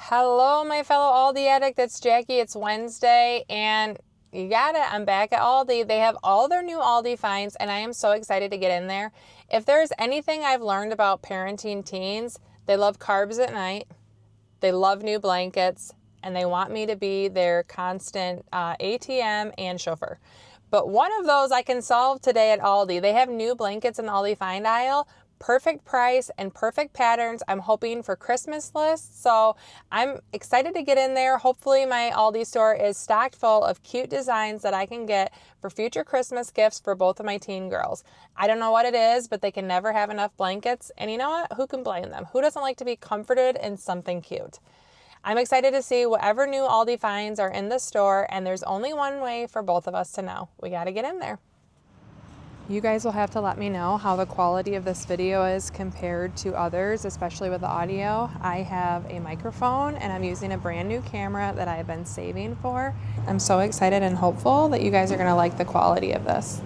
Hello, my fellow Aldi addict. It's Jackie. It's Wednesday, and you got it. I'm back at Aldi. They have all their new Aldi finds, and I am so excited to get in there. If there's anything I've learned about parenting teens, they love carbs at night, they love new blankets, and they want me to be their constant ATM and chauffeur. But one of those I can solve today at Aldi. They have new blankets in the Aldi Find aisle. Perfect price and perfect patterns. I'm hoping for Christmas lists, so I'm excited to get in there. Hopefully my Aldi store is stocked full of cute designs that I can get for future Christmas gifts for both of my teen girls. I don't know what it is, but they can never have enough blankets, and you know what? Who can blame them? Who doesn't like to be comforted in something cute? I'm excited to see whatever new Aldi finds are in the store, and there's only one way for both of us to know. We got to get in there. You guys will have to let me know how the quality of this video is compared to others, especially with the audio. I have a microphone and I'm using a brand new camera that I've been saving for. I'm so excited and hopeful that you guys are gonna like the quality of this.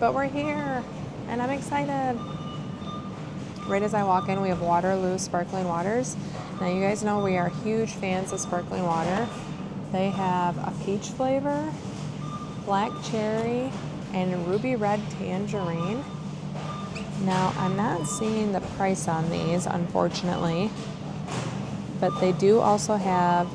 But we're here and I'm excited. Right as I walk in, we have Waterloo sparkling waters. Now you guys know we are huge fans of sparkling water. They have a peach flavor, black cherry, and ruby red tangerine. Now I'm not seeing the price on these, unfortunately, but they do also have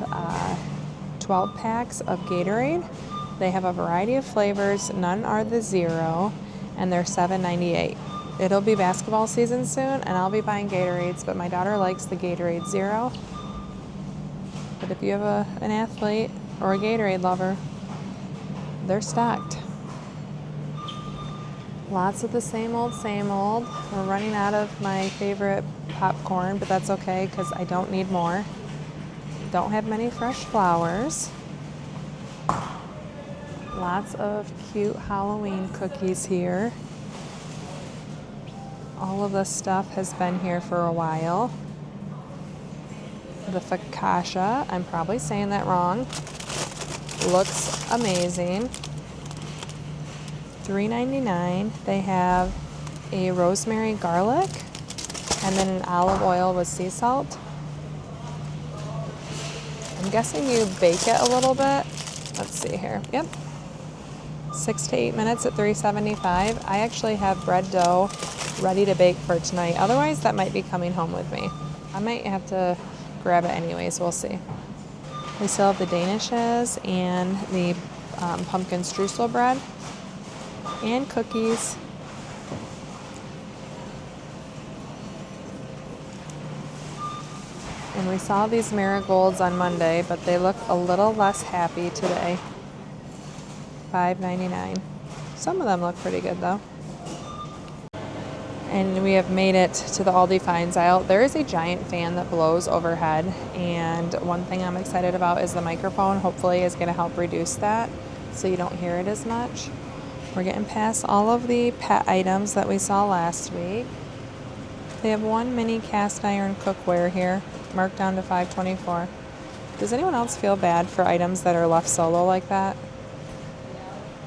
12 packs of Gatorade. They have a variety of flavors. None are the zero, and they're $7.98. It'll be basketball season soon, and I'll be buying Gatorades, but my daughter likes the Gatorade Zero. But if you have an athlete or a Gatorade lover, they're stocked. Lots of the same old, same old. We're running out of my favorite popcorn, but that's okay because I don't need more. Don't have many fresh flowers. Lots of cute Halloween cookies here. All of this stuff has been here for a while. The focaccia, I'm probably saying that wrong, looks amazing. $3.99. They have a rosemary garlic and then an olive oil with sea salt. I'm guessing you bake it a little bit. Let's see here. Yep. 6 to 8 minutes at $3.75. I actually have bread dough ready to bake for tonight. Otherwise, that might be coming home with me. I might have to grab it anyways. We'll see. We still have the Danishes and the pumpkin streusel bread. And cookies. And we saw these marigolds on Monday, but they look a little less happy today. $5.99. Some of them look pretty good though. And we have made it to the Aldi Finds aisle. There is a giant fan that blows overhead, and one thing I'm excited about is the microphone. Hopefully is going to help reduce that so you don't hear it as much. We're getting past all of the pet items that we saw last week. They have one mini cast iron cookware here, marked down to $5.24. Does anyone else feel bad for items that are left solo like that?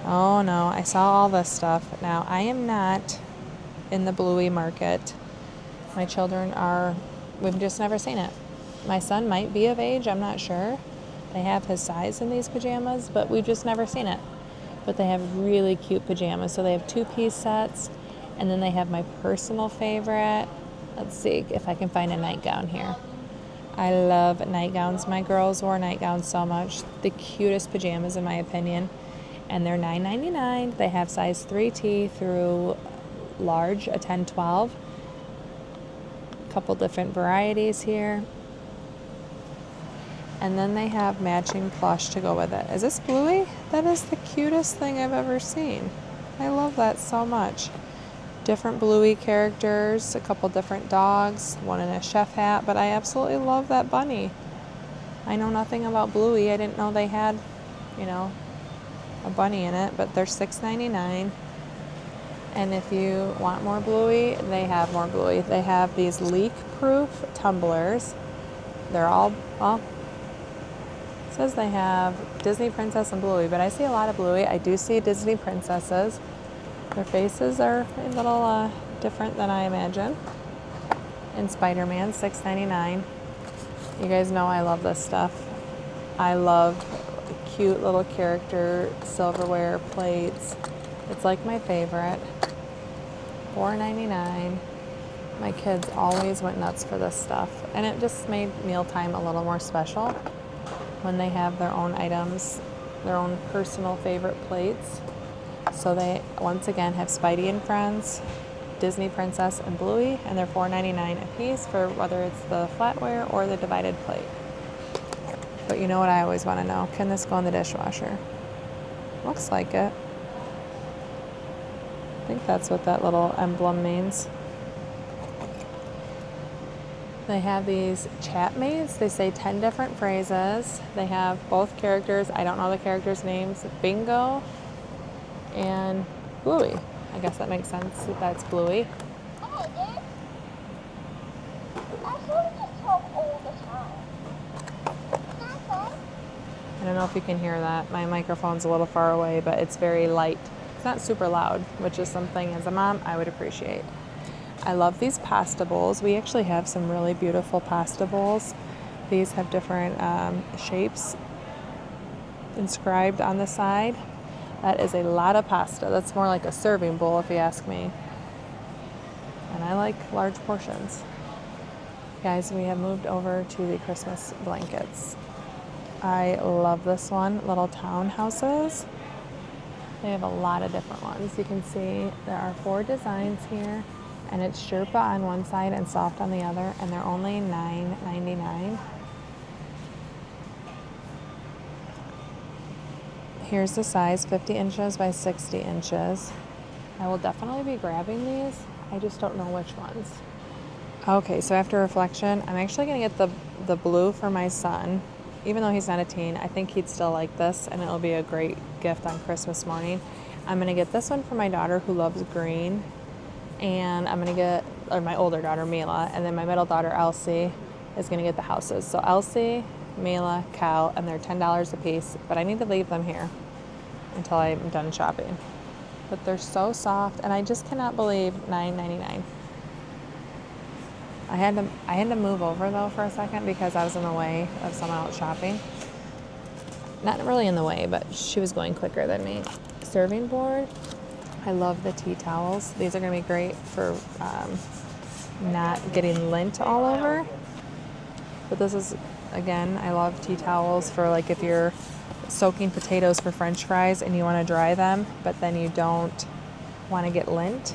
Oh no, I saw all this stuff. Now, I am not in the Bluey market. My children are, we've just never seen it. My son might be of age, I'm not sure. They have his size in these pajamas, but we've just never seen it. But they have really cute pajamas. So they have 2-piece sets, and then they have my personal favorite. Let's see if I can find a nightgown here. I love nightgowns. My girls wore nightgowns so much. The cutest pajamas in my opinion. And they're $9.99. They have size 3T through large, a 10-12. A couple different varieties here. And then they have matching plush to go with it. Is this Bluey? That is the cutest thing I've ever seen. I love that so much. Different Bluey characters, a couple different dogs, one in a chef hat, but I absolutely love that bunny. I know nothing about Bluey. I didn't know they had, a bunny in it, but they're $6.99. And if you want more Bluey, they have more Bluey. They have these leak-proof tumblers. They're all, well, says they have Disney Princess and Bluey, but I see a lot of Bluey. I do see Disney Princesses. Their faces are a little different than I imagine. And Spider-Man, $6.99. You guys know I love this stuff. I love cute little character silverware plates. It's like my favorite. $4.99. My kids always went nuts for this stuff, and it just made mealtime a little more special when they have their own items, their own personal favorite plates. So they, once again, have Spidey and Friends, Disney Princess, and Bluey, and they're $4.99 a piece for whether it's the flatware or the divided plate. But you know what I always want to know? Can this go in the dishwasher? Looks like it. I think that's what that little emblem means. They have these chat mates. They say 10 different phrases. They have both characters. I don't know the characters' names. Bingo and Bluey. I guess that makes sense. That's Bluey. I don't know if you can hear that. My microphone's a little far away, but it's very light. It's not super loud, which is something as a mom I would appreciate. I love these pasta bowls. We actually have some really beautiful pasta bowls. These have different shapes inscribed on the side. That is a lot of pasta. That's more like a serving bowl if you ask me. And I like large portions. Guys, we have moved over to the Christmas blankets. I love this one, little townhouses. They have a lot of different ones. You can see there are 4 designs here, and it's Sherpa on one side and soft on the other, and they're only $9.99. Here's the size, 50 inches by 60 inches. I will definitely be grabbing these. I just don't know which ones. Okay, so after reflection, I'm actually gonna get the blue for my son. Even though he's not a teen, I think he'd still like this, and it'll be a great gift on Christmas morning. I'm gonna get this one for my daughter who loves green, and I'm gonna get, or my older daughter, Mila, and then my middle daughter, Elsie, is gonna get the houses. So Elsie, Mila, Cal, and they're $10 a piece, but I need to leave them here until I'm done shopping. But they're so soft, and I just cannot believe $9.99. I had to move over though for a second because I was in the way of someone else shopping. Not really in the way, but she was going quicker than me. Serving board. I love the tea towels. These are going to be great for not getting lint all over. But this is, again, I love tea towels for like if you're soaking potatoes for French fries and you want to dry them, but then you don't want to get lint.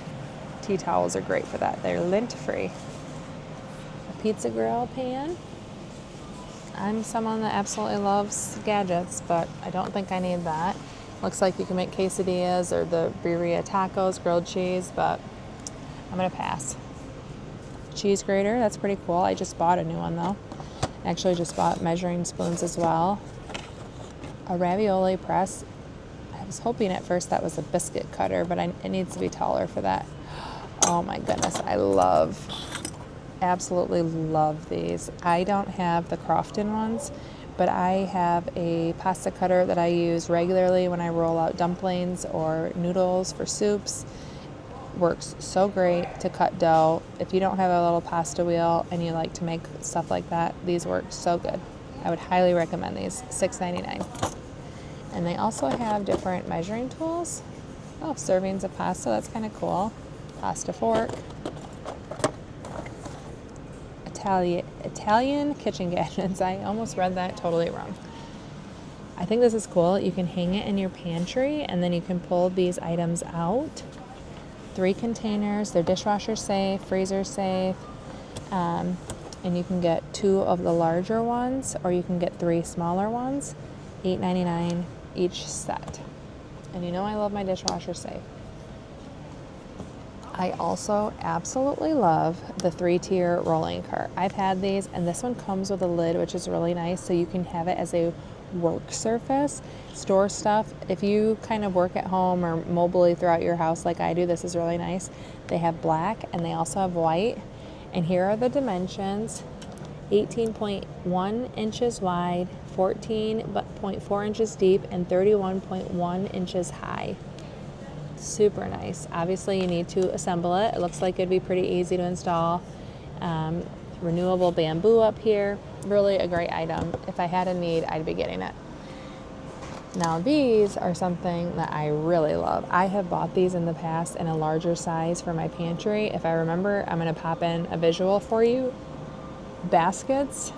Tea towels are great for that. They're lint free. Pizza grill pan. I'm someone that absolutely loves gadgets, but I don't think I need that. Looks like you can make quesadillas or the birria tacos, grilled cheese, but I'm gonna pass. Cheese grater, that's pretty cool. I just bought a new one though. Actually just bought measuring spoons as well. A ravioli press. I was hoping at first that was a biscuit cutter, but it needs to be taller for that. Oh my goodness, absolutely love these. I don't have the Crofton ones, but I have a pasta cutter that I use regularly when I roll out dumplings or noodles for soups. Works so great to cut dough. If you don't have a little pasta wheel and you like to make stuff like that, these work so good. I would highly recommend these. $6.99. And they also have different measuring tools. Oh, servings of pasta, that's kind of cool. Pasta fork. Italian kitchen gadgets. I almost read that totally wrong. I think this is cool. You can hang it in your pantry and then you can pull these items out. 3 containers. They're dishwasher safe, freezer safe, and you can get 2 of the larger ones or you can get 3 smaller ones. $8.99 each set. And you know I love my dishwasher safe. I also absolutely love the 3-tier rolling cart. I've had these, and this one comes with a lid, which is really nice, so you can have it as a work surface, store stuff. If you kind of work at home or mobily throughout your house like I do, this is really nice. They have black, and they also have white. And here are the dimensions. 18.1 inches wide, 14.4 inches deep, and 31.1 inches high. Super nice. Obviously you need to assemble it. It looks like it'd be pretty easy to install. renewable bamboo up here. Really a great item. If I had a need, I'd be getting it. Now these are something that I really love. I have bought these in the past in a larger size for my pantry. If I remember, I'm going to pop in a visual for you. Baskets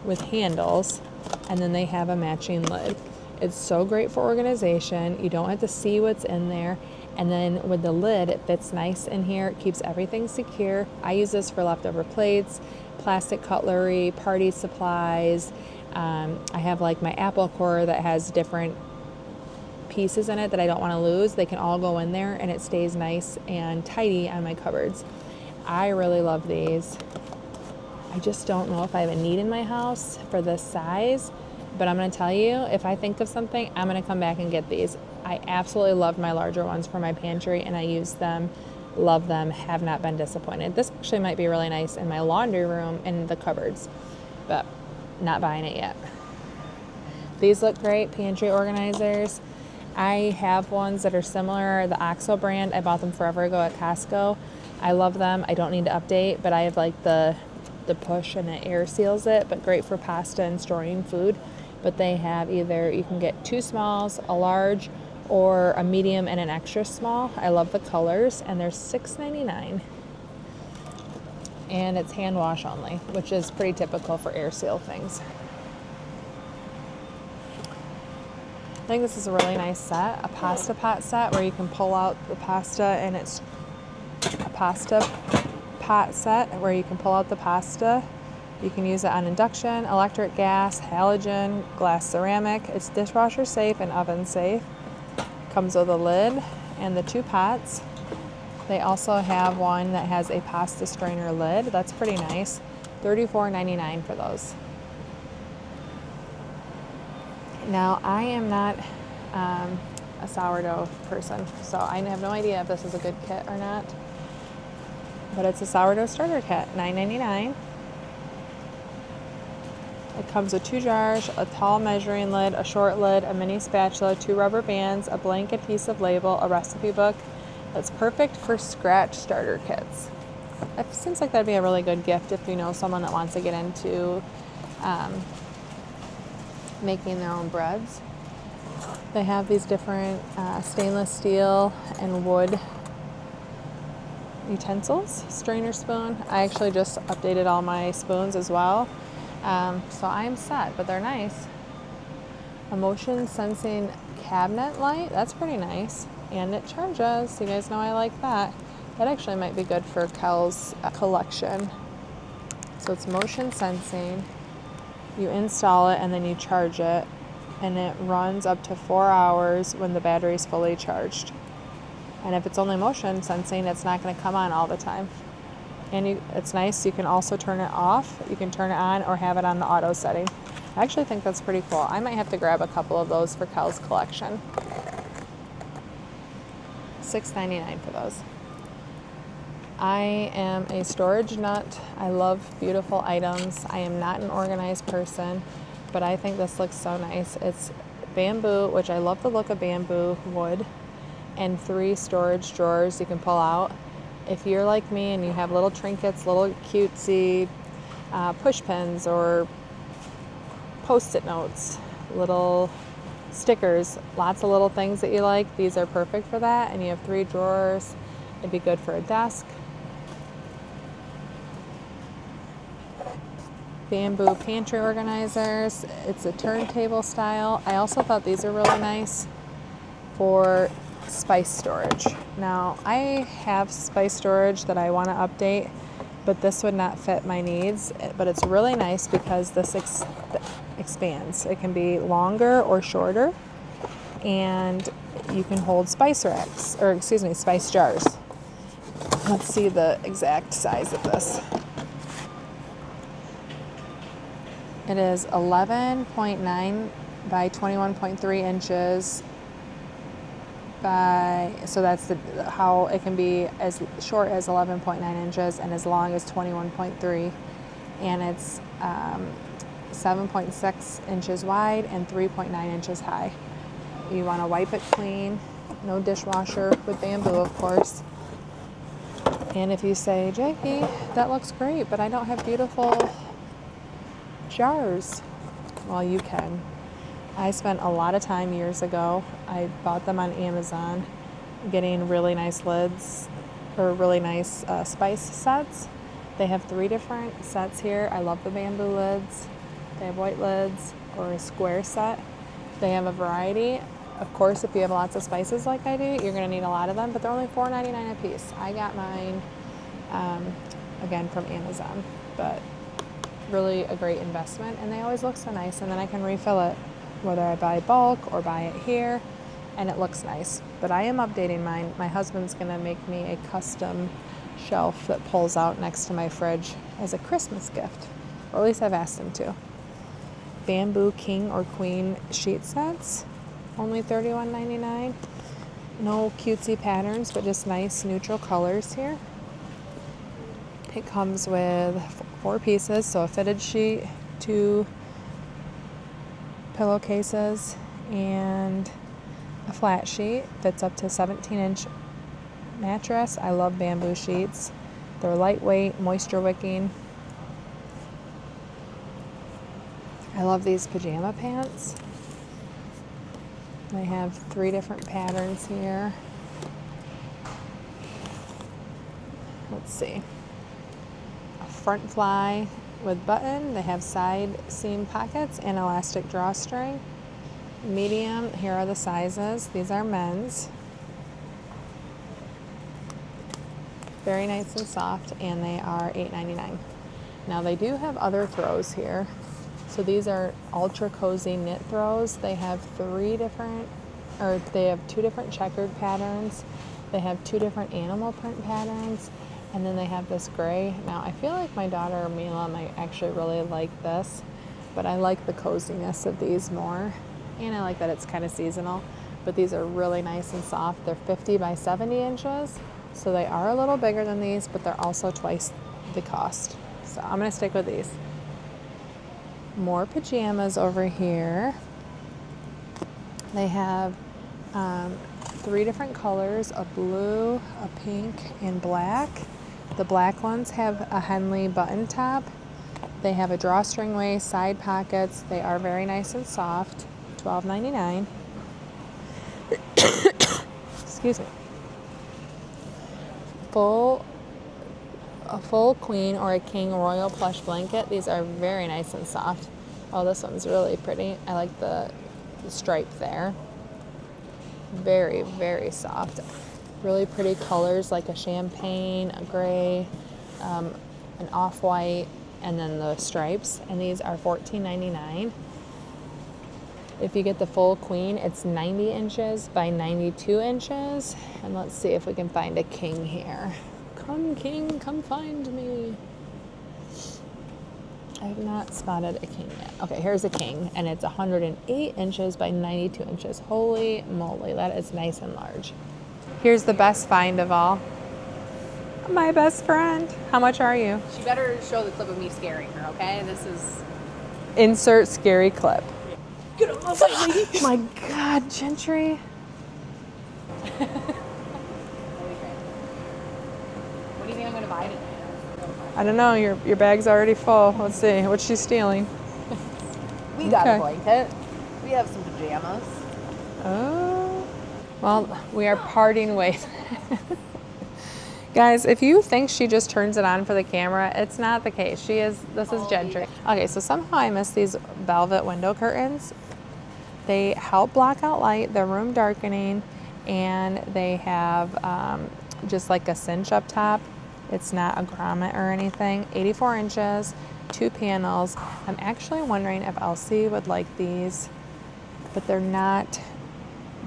with handles, and then they have a matching lid. It's so great for organization. You don't have to see what's in there. And then with the lid, it fits nice in here. It keeps everything secure. I use this for leftover plates, plastic cutlery, party supplies. I have like my apple core that has different pieces in it that I don't want to lose. They can all go in there and it stays nice and tidy on my cupboards. I really love these. I just don't know if I have a need in my house for this size, but I'm going to tell you, if I think of something, I'm going to come back and get these. I absolutely love my larger ones for my pantry, and I use them, love them, have not been disappointed. This actually might be really nice in my laundry room in the cupboards, but not buying it yet. These look great, pantry organizers. I have ones that are similar, the OXO brand. I bought them forever ago at Costco. I love them. I don't need to update, but I have like the push and it air seals it, but great for pasta and storing food. But they have either, you can get 2 smalls, a large, or a medium and an extra small. I love the colors, and they're $6.99. And it's hand wash only, which is pretty typical for air seal things. I think this is a really nice set, a pasta pot set where you can pull out the pasta, and it's a pasta pot set where you can pull out the pasta. You can use it on induction, electric, gas, halogen, glass, ceramic. It's dishwasher safe and oven safe. Comes with a lid and the 2 pots. They also have one that has a pasta strainer lid. That's pretty nice. $34.99 for those. Now, I am not a sourdough person, so I have no idea if this is a good kit or not. But it's a sourdough starter kit, $9.99. It comes with 2 jars, a tall measuring lid, a short lid, a mini spatula, 2 rubber bands, a blank adhesive label, a recipe book. That's perfect for scratch starter kits. It seems like that'd be a really good gift if you know someone that wants to get into making their own breads. They have these different stainless steel and wood utensils, strainer spoon. I actually just updated all my spoons as well. So I'm set, but they're nice. A motion sensing cabinet light, that's pretty nice. And it charges, you guys know I like that. That actually might be good for Kel's collection. So it's motion sensing. You install it and then you charge it, and it runs up to 4 hours when the battery is fully charged. And if it's only motion sensing, it's not going to come on all the time. And it's nice, you can also turn it off. You can turn it on or have it on the auto setting. I actually think that's pretty cool. I might have to grab a couple of those for Kel's collection. $6.99 for those. I am a storage nut. I love beautiful items. I am not an organized person, but I think this looks so nice. It's bamboo, which I love the look of bamboo wood, and 3 storage drawers you can pull out. If you're like me and you have little trinkets, little cutesy push pins or post-it notes, little stickers, lots of little things that you like, these are perfect for that. And you have 3 drawers. It'd be good for a desk. Bamboo pantry organizers. It's a turntable style. I also thought these are really nice for spice storage. Now, I have spice storage that I want to update, but this would not fit my needs. But it's really nice because this expands. It can be longer or shorter, and you can hold spice racks, or excuse me, spice jars. Let's see the exact size of this. It is 11.9 by 21.3 inches so that's how it can be as short as 11.9 inches and as long as 21.3, and it's 7.6 inches wide and 3.9 inches high. You want to wipe it clean. No dishwasher with bamboo, of course. And if you say, Jackie, that looks great, but I don't have beautiful jars, well, you can. I spent a lot of time years ago. I bought them on Amazon, getting really nice lids or really nice spice sets. They have 3 different sets here. I love the bamboo lids. They have white lids or a square set. They have a variety. Of course, if you have lots of spices like I do, you're going to need a lot of them, but they're only $4.99 a piece. I got mine, again, from Amazon, but really a great investment, and they always look so nice, and then I can refill it, whether I buy bulk or buy it here, and it looks nice. But I am updating mine. My husband's going to make me a custom shelf that pulls out next to my fridge as a Christmas gift, or at least I've asked him to. Bamboo king or queen sheet sets, only $31.99. No cutesy patterns, but just nice neutral colors here. It comes with 4 pieces, so a fitted sheet, 2 pillowcases, and a flat sheet. Fits up to 17-inch mattress. I love bamboo sheets. They're lightweight, moisture wicking. I love these pajama pants. They have 3 different patterns here. Let's see. A front fly with button. They have side seam pockets and elastic drawstring. Medium, here are the sizes. These are men's. Very nice and soft, and they are $8.99. Now they do have other throws here. So these are ultra cozy knit throws. They have 2 different checkered patterns. They have 2 different animal print patterns, and then they have this gray. Now I feel like my daughter Mila might actually really like this, but I like the coziness of these more, and I like that it's kind of seasonal. But these are really nice and soft. They're 50 by 70 inches, so they are a little bigger than these, but they're also twice the cost. So I'm gonna stick with these. More pajamas over here. They have 3 different colors, a blue, a pink, and black. The black ones have a Henley button top. They have a drawstring waist, side pockets. They are very nice and soft, $12.99. Excuse me. A full queen or a king royal plush blanket. These are very nice and soft. Oh, this one's really pretty. I like the stripe there. Very, very soft. Really pretty colors like a champagne, a gray, an off-white, and then the stripes. And these are $14.99. If you get the full queen, it's 90 inches by 92 inches. And let's see if we can find a king here. Come king, come find me. I have not spotted a king yet. Okay, here's a king, and it's 108 inches by 92 inches. Holy moly, that is nice and large. Here's the best find of all. My best friend. How much are you? She better show the clip of me scaring her, okay? This is... Insert scary clip. Get on my way, lady. My God, Gentry. What do you think I'm going to buy today? I don't know. Your bag's already full. Let's see. What's she stealing? We got a blanket. We have some pajamas. Oh. Well, we are parting ways. Guys, if you think she just turns it on for the camera, it's not the case. This is Gentry. Okay, so somehow I missed these velvet window curtains. They help block out light, they're room darkening, and they have just like a cinch up top. It's not a grommet or anything. 84 inches, 2 panels. I'm actually wondering if Elsie would like these, but they're not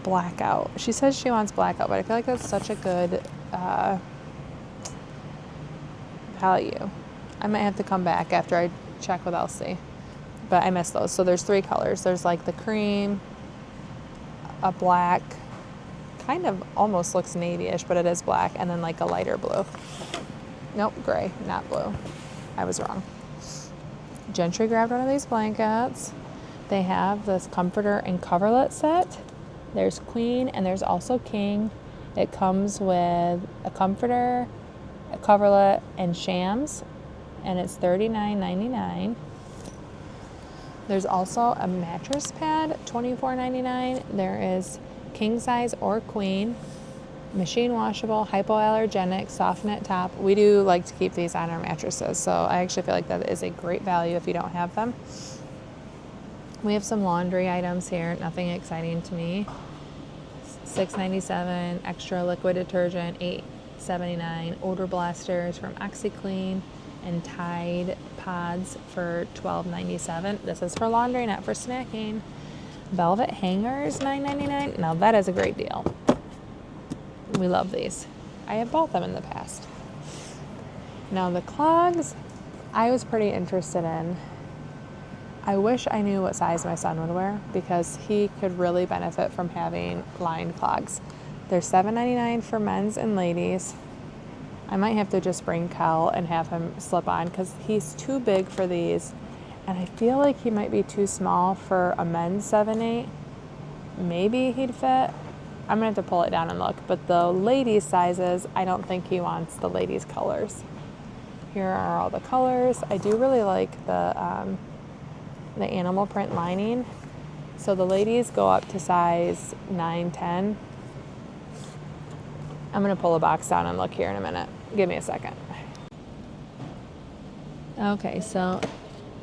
blackout. She says she wants blackout, but I feel like that's such a good value. I might have to come back after I check with Elsie, but I missed those. So there's 3 colors. There's like the cream, a black, kind of almost looks navy-ish, but it is black, and then like a lighter blue. Nope, gray, not blue. I was wrong. Gentry grabbed one of these blankets. They have this comforter and coverlet set. There's queen and there's also king. It comes with a comforter, a coverlet, and shams, and it's $39.99. There's also a mattress pad, $24.99. There is king size or queen, machine washable, hypoallergenic, soft knit top. We do like to keep these on our mattresses, so I actually feel like that is a great value if you don't have them. We have some laundry items here, nothing exciting to me. $6.97, extra liquid detergent, $8.79, odor blasters from OxyClean, and Tide pods for $12.97. This is for laundry, not for snacking. Velvet hangers, $9.99. Now that is a great deal. We love these. I have bought them in the past. Now the clogs, I was pretty interested in. I wish I knew what size my son would wear because he could really benefit from having lined clogs. They're $7.99 for men's and ladies. I might have to just bring Kel and have him slip on because he's too big for these. And I feel like he might be too small for a men's 7/8. Maybe he'd fit. I'm gonna have to pull it down and look. But the ladies' sizes, I don't think he wants the ladies' colors. Here are all the colors. I do really like the animal print lining. So the ladies go up to size 9, 10. I'm gonna pull a box down and look here in a minute. Give me a second. Okay, so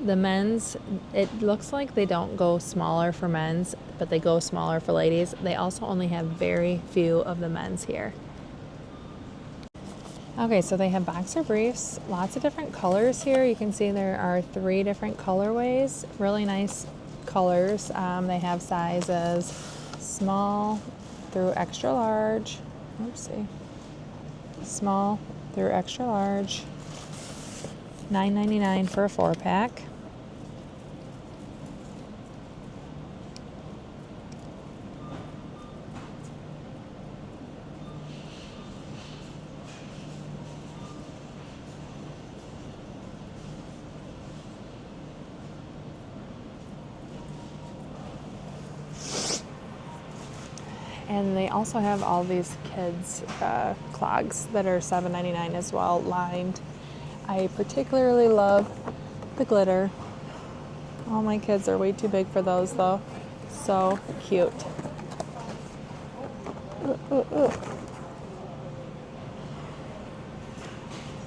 the men's, it looks like they don't go smaller for men's, but they go smaller for ladies. They also only have very few of the men's here. Okay, so they have boxer briefs, lots of different colors here. You can see there are 3 different colorways, really nice colors. They have sizes small through extra large. Oopsie. Small through extra large. $9.99 for a 4-pack. And they also have all these kids' clogs that are $7.99 as well, lined. I particularly love the glitter. All my kids are way too big for those though. So cute.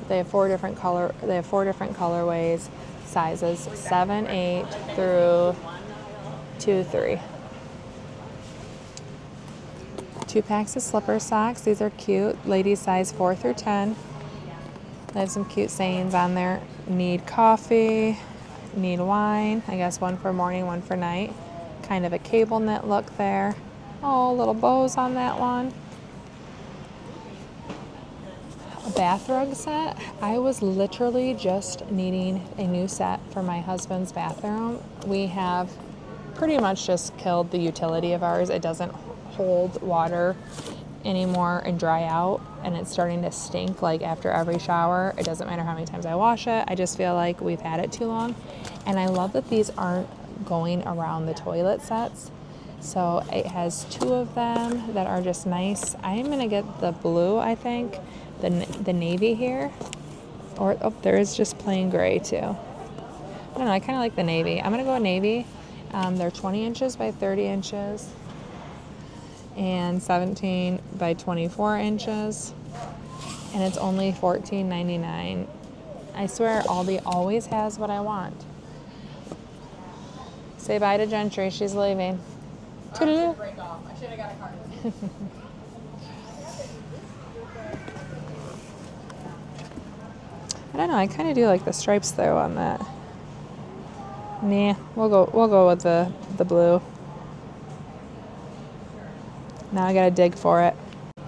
They have 4 different colorways, sizes 7, 8 through 2, 3. 2 packs of slipper socks. These are cute. Ladies size 4 through 10. They have some cute sayings on there. Need coffee, need wine. I guess one for morning, one for night. Kind of a cable knit look there. Oh, little bows on that one. A bath rug set. I was literally just needing a new set for my husband's bathroom. We have pretty much just killed the utility of ours. It doesn't hold water anymore and dry out, and it's starting to stink like after every shower. It doesn't matter how many times I wash it. I just feel like we've had it too long. And I love that these aren't going around the toilet sets. So it has 2 of them that are just nice. I am gonna get the blue, I think, the navy here, or oh, there is just plain gray too. I don't know, I kind of like the navy. I'm gonna go navy. They're 20 inches by 30 inches. And 17 by 24 inches, and it's only $14.99. I swear Aldi always has what I want. Say bye to Gentry, she's leaving. Toodaloo. I should have got a card. I don't know, I kind of do like the stripes though on that. Nah, we'll go with the blue. Now I gotta dig for it.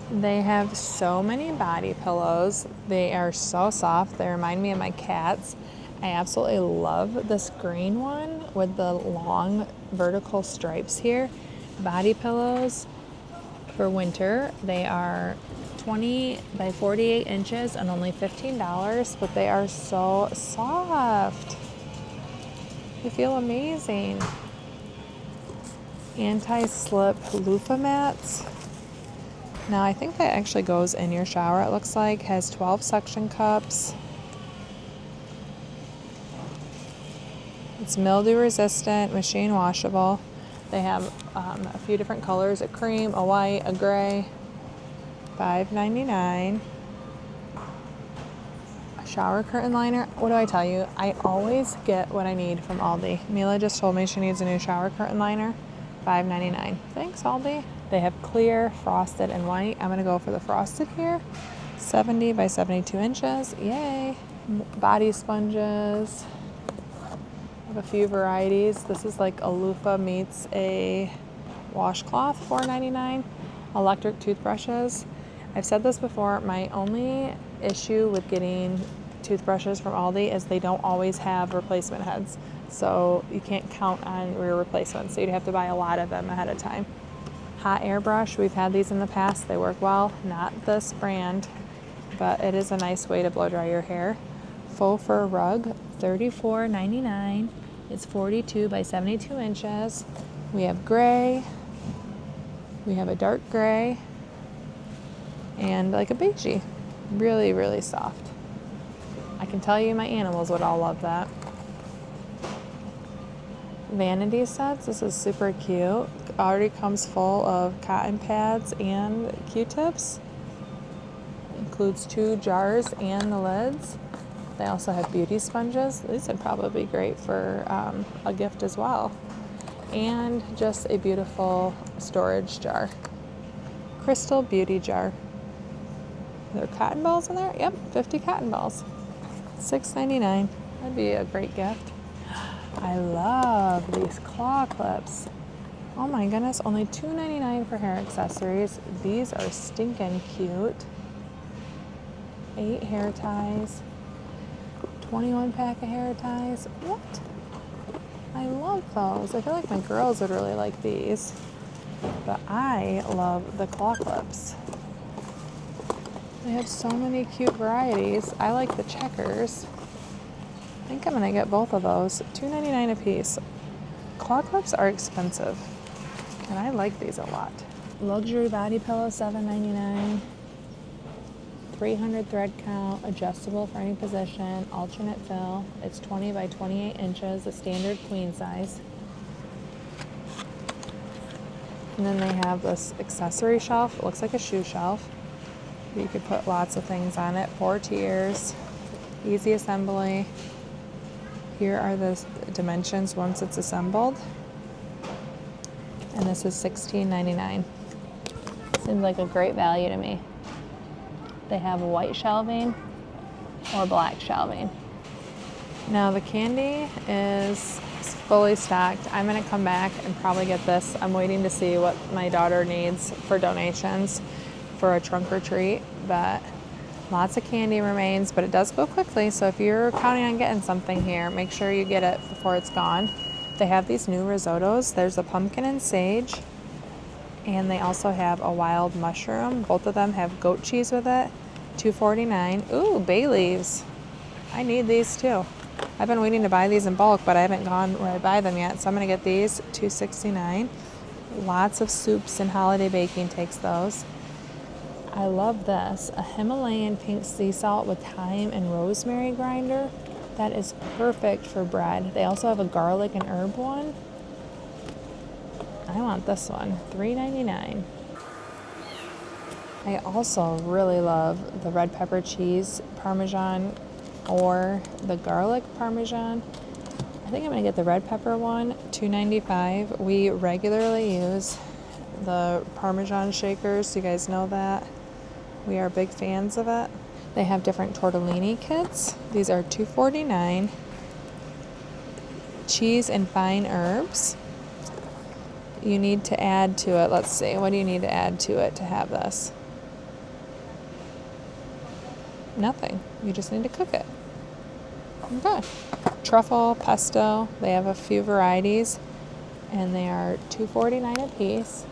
They have so many body pillows. They are so soft. They remind me of my cats. I absolutely love this green one with the long vertical stripes here. Body pillows for winter. They are 20 by 48 inches and only $15, but they are so soft. They feel amazing. Anti-slip loofah mats. Now I think that actually goes in your shower, it looks like. Has 12 suction cups. It's mildew resistant, machine washable. They have a few different colors, a cream, a white, a gray. $5.99. A shower curtain liner. What do I tell you? I always get what I need from Aldi. Mila just told me she needs a new shower curtain liner. $5.99. Thanks, Aldi. They have clear, frosted, and white. I'm going to go for the frosted here. 70 by 72 inches. Yay. Body sponges. I have a few varieties. This is like a loofah meets a washcloth, $4.99. Electric toothbrushes. I've said this before, my only issue with getting toothbrushes from Aldi is they don't always have replacement heads. So you can't count on your replacements. So you'd have to buy a lot of them ahead of time. Hot air brush, we've had these in the past. They work well. Not this brand, but it is a nice way to blow dry your hair. Faux fur rug, $34.99. It's 42 by 72 inches. We have gray. We have a dark gray. And like a beigey. Really, really soft. I can tell you my animals would all love that. Vanity sets. This is super cute. Already comes full of cotton pads and Q-tips. Includes 2 jars and the lids. They also have beauty sponges. These would probably be great for a gift as well. And just a beautiful storage jar. Crystal beauty jar. Are there cotton balls in there? Yep, 50 cotton balls. $6.99. That'd be a great gift. I love these claw clips. Oh my goodness, only $2.99 for hair accessories. These are stinking cute. 8 hair ties. 21 pack of hair ties. What? I love those. I feel like my girls would really like these. But I love the claw clips. They have so many cute varieties. I like the checkers. I think I'm gonna get both of those. $2.99 a piece. Claw clips are expensive, and I like these a lot. Luxury body pillow, $7.99. 300 thread count, adjustable for any position, alternate fill. It's 20 by 28 inches, a standard queen size. And then they have this accessory shelf. It looks like a shoe shelf. You could put lots of things on it. 4 tiers, easy assembly. Here are the dimensions once it's assembled. And this is $16.99. Seems like a great value to me. They have white shelving or black shelving. Now the candy is fully stocked. I'm gonna come back and probably get this. I'm waiting to see what my daughter needs for donations for a trunk or treat, but lots of candy remains, but it does go quickly. So if you're counting on getting something here, make sure you get it before it's gone. They have these new risottos. There's a pumpkin and sage, and they also have a wild mushroom. Both of them have goat cheese with it. $2.49. Ooh, bay leaves. I need these too. I've been waiting to buy these in bulk, but I haven't gone where I buy them yet. So I'm gonna get these, $2.69. Lots of soups and holiday baking takes those. I love this, a Himalayan pink sea salt with thyme and rosemary grinder. That is perfect for bread. They also have a garlic and herb one. I want this one, $3.99. I also really love the red pepper cheese Parmesan or the garlic Parmesan. I think I'm gonna get the red pepper one, $2.95. We regularly use the Parmesan shakers, you guys know that. We are big fans of it. They have different tortellini kits. These are $2.49. Cheese and fine herbs. You need to add to it, let's see, what do you need to add to it to have this? Nothing. You just need to cook it. Okay. Truffle, pesto, they have a few varieties, and they are $2.49 a piece.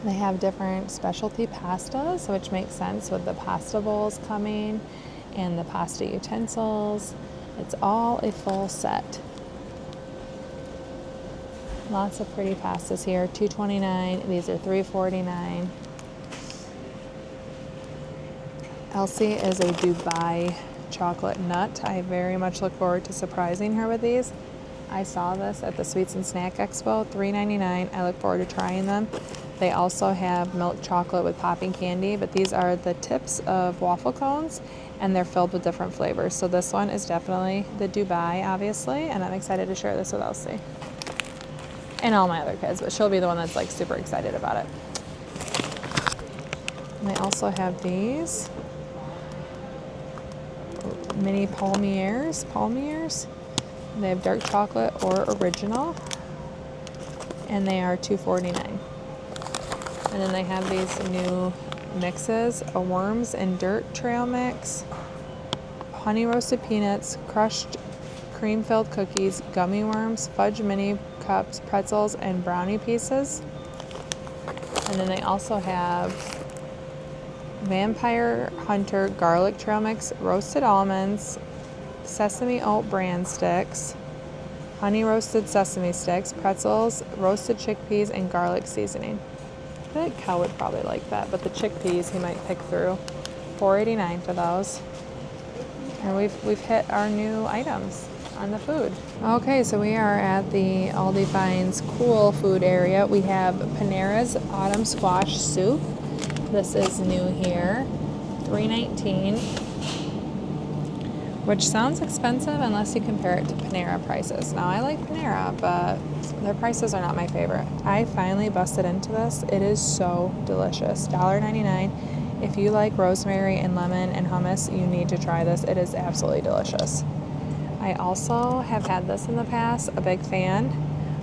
They have different specialty pastas, which makes sense with the pasta bowls coming and the pasta utensils. It's all a full set. Lots of pretty pastas here. $2.29. These are $3.49. Elsie is a Dubai chocolate nut. I very much look forward to surprising her with these. I saw this at the Sweets and Snack Expo, $3.99. I look forward to trying them. They also have milk chocolate with popping candy, but these are the tips of waffle cones, and they're filled with different flavors. So this one is definitely the Dubai, obviously, and I'm excited to share this with Elsie. And all my other kids, but she'll be the one that's like super excited about it. And I also have these mini palmiers. They have dark chocolate or original, and they are $2.49. And then they have these new mixes, a worms and dirt trail mix, honey roasted peanuts, crushed cream-filled cookies, gummy worms, fudge mini cups, pretzels, and brownie pieces. And then they also have Vampire Hunter garlic trail mix, roasted almonds, sesame oat bran sticks, honey roasted sesame sticks, pretzels, roasted chickpeas, and garlic seasoning. I feel like Cal would probably like that, but the chickpeas he might pick through. $4.89 for those. And we've hit our new items on the food. Okay, so we are at the ALDI Finds cool food area. We have Panera's autumn squash soup. This is new here, $3.19, which sounds expensive unless you compare it to Panera prices. Now I like Panera, but their prices are not my favorite. I finally busted into this. It is so delicious. $1.99. If you like rosemary and lemon and hummus, you need to try this. It is absolutely delicious. I also have had this in the past, a big fan.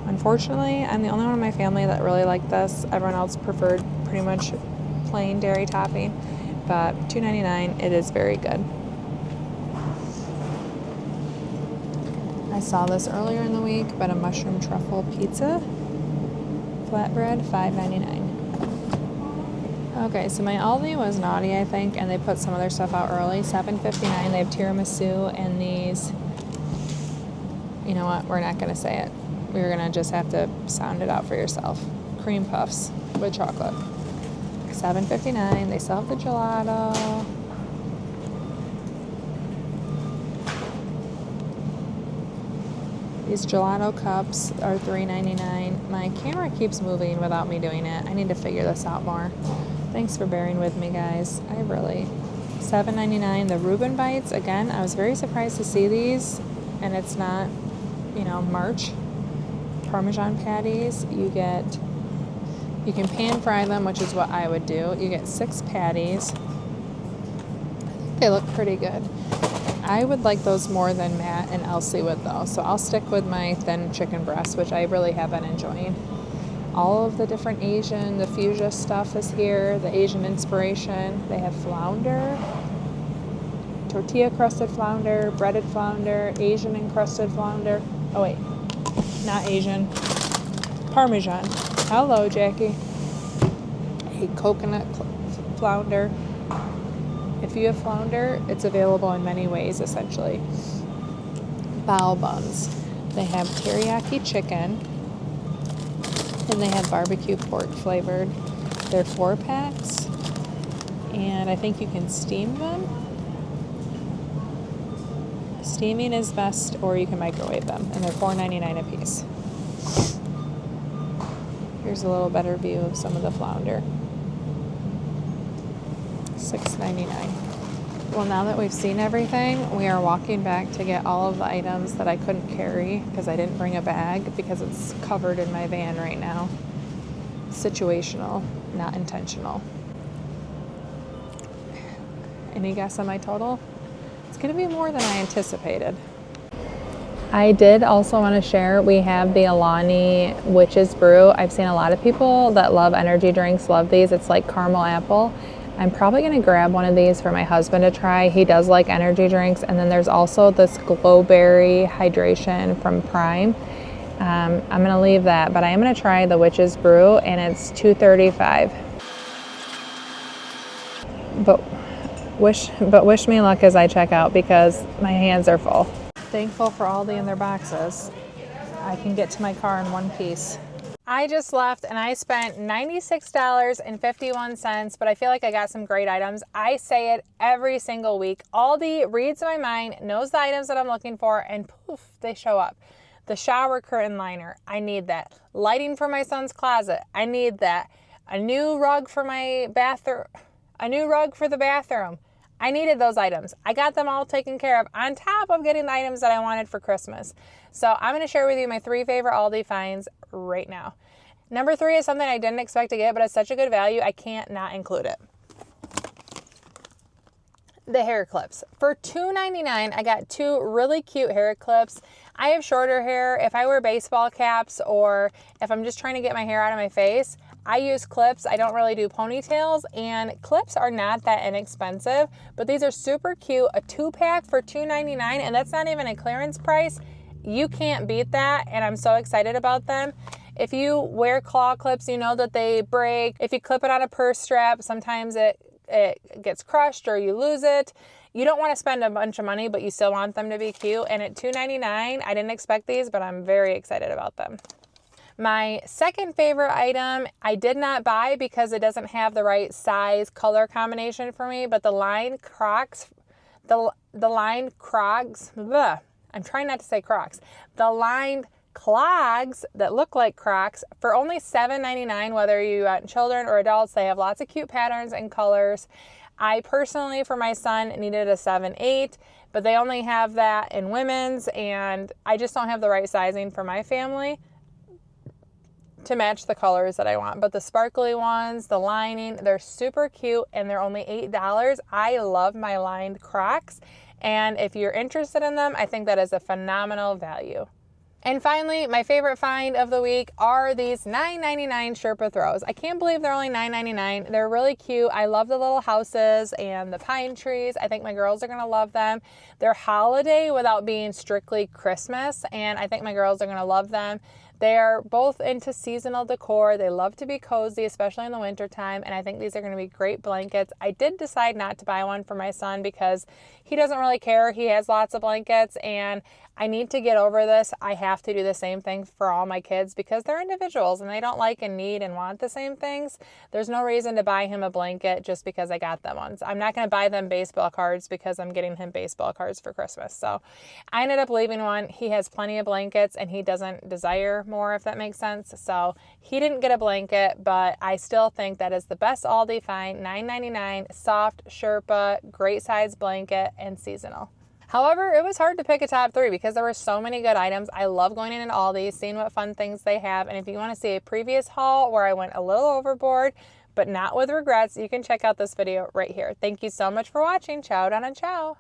Unfortunately, I'm the only one in my family that really liked this. Everyone else preferred pretty much plain dairy topping, but $2.99, it is very good. I saw this earlier in the week, but a mushroom truffle pizza, flatbread, $5.99. Okay, so my Aldi was naughty, I think, and they put some of their stuff out early, $7.59. They have tiramisu and these, you know what, we're not going to say it. We're going to just have to sound it out for yourself. Cream puffs with chocolate. $7.59. They still have the gelato. These gelato cups are $3.99. My camera keeps moving without me doing it. I need to figure this out more. Thanks for bearing with me, guys. $7.99. The Reuben bites, again, I was very surprised to see these, and it's not, you know, March. Parmesan patties, you can pan fry them, which is what I would do. You get 6 patties. They look pretty good. I would like those more than Matt and Elsie would, though, so I'll stick with my thin chicken breast, which I really have been enjoying. All of the different Asian, the fuchsia stuff is here, the Asian inspiration. They have flounder, tortilla crusted flounder, breaded flounder, Asian encrusted flounder. Oh wait, not Asian, Parmesan. Hello, Jackie. A coconut flounder. If you have flounder, it's available in many ways, essentially. Bao buns. They have teriyaki chicken, and they have barbecue pork flavored. They're 4 packs, and I think you can steam them. Steaming is best, or you can microwave them, and they're $4.99 a piece. Here's a little better view of some of the flounder. $6.99. Well, now that we've seen everything, we are walking back to get all of the items that I couldn't carry because I didn't bring a bag because it's covered in my van right now. Situational, not intentional. Any guess on my total? It's going to be more than I anticipated. I did also want to share, we have the Alani Witch's Brew. I've seen a lot of people that love energy drinks, love these. It's like caramel apple. I'm probably going to grab one of these for my husband to try. He does like energy drinks. And then there's also this Glowberry hydration from Prime. I'm going to leave that, but I am going to try the Witch's Brew, and it's $2.35. But wish me luck as I check out because my hands are full. Thankful for Aldi and their boxes. I can get to my car in one piece. I just left and I spent $96.51, but I feel like I got some great items. I say it every single week. Aldi reads my mind, knows the items that I'm looking for, and poof, they show up. The shower curtain liner, I need that. Lighting for my son's closet, I need that. A new rug for my bathroom, a new rug for the bathroom. I needed those items. I got them all taken care of on top of getting the items that I wanted for Christmas. So I'm going to share with you my 3 favorite Aldi finds right now. Number 3 is something I didn't expect to get, but it's such a good value, I can't not include it. The hair clips. For $2.99, I got 2 really cute hair clips. I have shorter hair. If I wear baseball caps or if I'm just trying to get my hair out of my face, I use clips. I don't really do ponytails, and clips are not that inexpensive, but these are super cute. A 2-pack for $2.99, and that's not even a clearance price. You can't beat that, and I'm so excited about them. If you wear claw clips, you know that they break. If you clip it on a purse strap, sometimes it gets crushed or you lose it. You don't want to spend a bunch of money, but you still want them to be cute. And at $2.99, I didn't expect these, but I'm very excited about them. My second favorite item I did not buy because it doesn't have the right size color combination for me, but the lined Crocs, the lined Crocs, I'm trying not to say Crocs, the lined clogs that look like Crocs for only $7.99, whether you got children or adults. They have lots of cute patterns and colors. I personally, for my son, needed a 7/8, but they only have that in women's, and I just don't have the right sizing for my family to match the colors that I want. But the sparkly ones, the lining, they're super cute, and they're only $8. I love my lined Crocs, and if you're interested in them, I think that is a phenomenal value. And finally, my favorite find of the week are these $9.99 Sherpa Throws. I can't believe they're only $9.99. They're really cute. I love the little houses and the pine trees. I think my girls are going to love them. They're holiday without being strictly Christmas, and I think my girls are going to love them. They're both into seasonal decor. They love to be cozy, especially in the wintertime, and I think these are going to be great blankets. I did decide not to buy one for my son because he doesn't really care. He has lots of blankets, and I need to get over this. I have to do the same thing for all my kids because they're individuals and they don't like and need and want the same things. There's no reason to buy him a blanket just because I got them once. I'm not going to buy them baseball cards because I'm getting him baseball cards for Christmas. So I ended up leaving one. He has plenty of blankets and he doesn't desire more, if that makes sense. So he didn't get a blanket, but I still think that is the best Aldi find. $9.99, soft Sherpa, great size blanket, and seasonal. However, it was hard to pick a top 3 because there were so many good items. I love going in Aldi, seeing what fun things they have. And if you want to see a previous haul where I went a little overboard, but not with regrets, you can check out this video right here. Thank you so much for watching. Ciao, Donna, ciao.